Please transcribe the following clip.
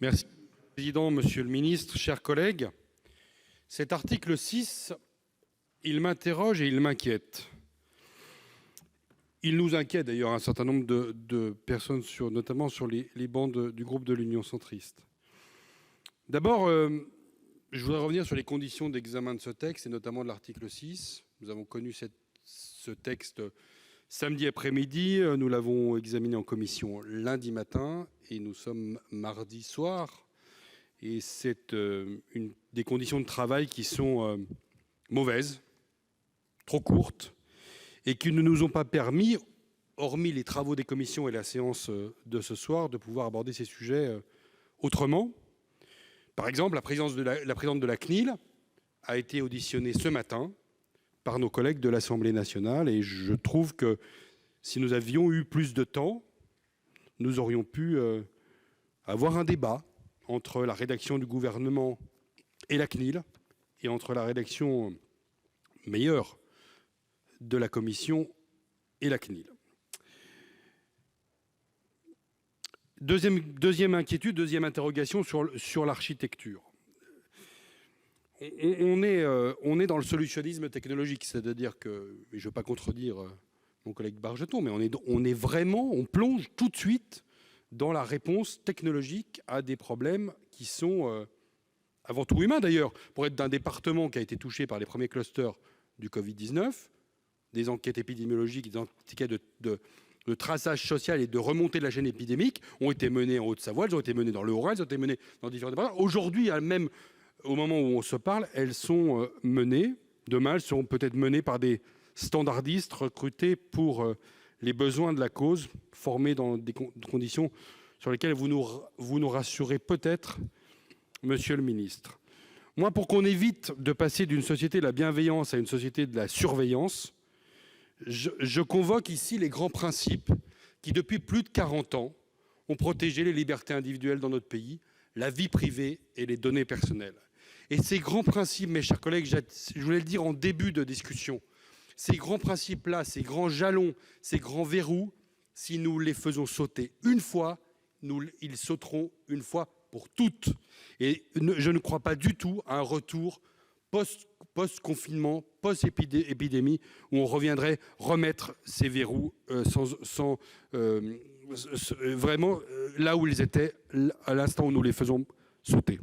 Merci, Monsieur le Président, Monsieur le Ministre, chers collègues. Cet article 6, il m'interroge et il m'inquiète. Il nous inquiète d'ailleurs un certain nombre de personnes, notamment sur les bancs du groupe de l'Union centriste. D'abord, je voudrais revenir sur les conditions d'examen de ce texte, et notamment de l'article 6. Nous avons connu ce texte samedi après-midi, nous l'avons examiné en commission lundi matin, et nous sommes mardi soir. Et c'est des conditions de travail qui sont mauvaises, trop courtes, et qui ne nous ont pas permis, hormis les travaux des commissions et la séance de ce soir, de pouvoir aborder ces sujets autrement. Par exemple, la présidente de la CNIL a été auditionnée ce matin par nos collègues de l'Assemblée nationale, et je trouve que si nous avions eu plus de temps, nous aurions pu avoir un débat entre la rédaction du gouvernement et la CNIL, et entre la rédaction meilleure de la commission et la CNIL. Deuxième inquiétude, deuxième interrogation sur l'architecture. On est dans le solutionnisme technologique, c'est-à-dire que, et je ne veux pas contredire mon collègue Bargeton, mais on plonge tout de suite dans la réponse technologique à des problèmes qui sont avant tout humains d'ailleurs. Pour être d'un département qui a été touché par les premiers clusters du Covid-19, des enquêtes épidémiologiques, des enquêtes de traçage social et de remontée de la chaîne épidémique ont été menées en Haute-Savoie, elles ont été menées dans le Haut-Rhin, elles ont été menées dans différents départements. Aujourd'hui, même au moment où on se parle, elles sont menées. Demain, elles seront peut-être menées par des standardistes recrutés pour les besoins de la cause, formés dans des conditions sur lesquelles vous nous rassurez peut-être, Monsieur le Ministre. Moi, pour qu'on évite de passer d'une société de la bienveillance à une société de la surveillance, je convoque ici les grands principes qui, depuis plus de 40 ans, ont protégé les libertés individuelles dans notre pays, la vie privée et les données personnelles. Et ces grands principes, mes chers collègues, je voulais le dire en début de discussion, ces grands principes-là, ces grands jalons, ces grands verrous, si nous les faisons sauter une fois, ils sauteront une fois pour toutes. Et je ne crois pas du tout à un retour post-confinement, post-épidémie, où on reviendrait remettre ces verrous vraiment là où ils étaient à l'instant où nous les faisons sauter.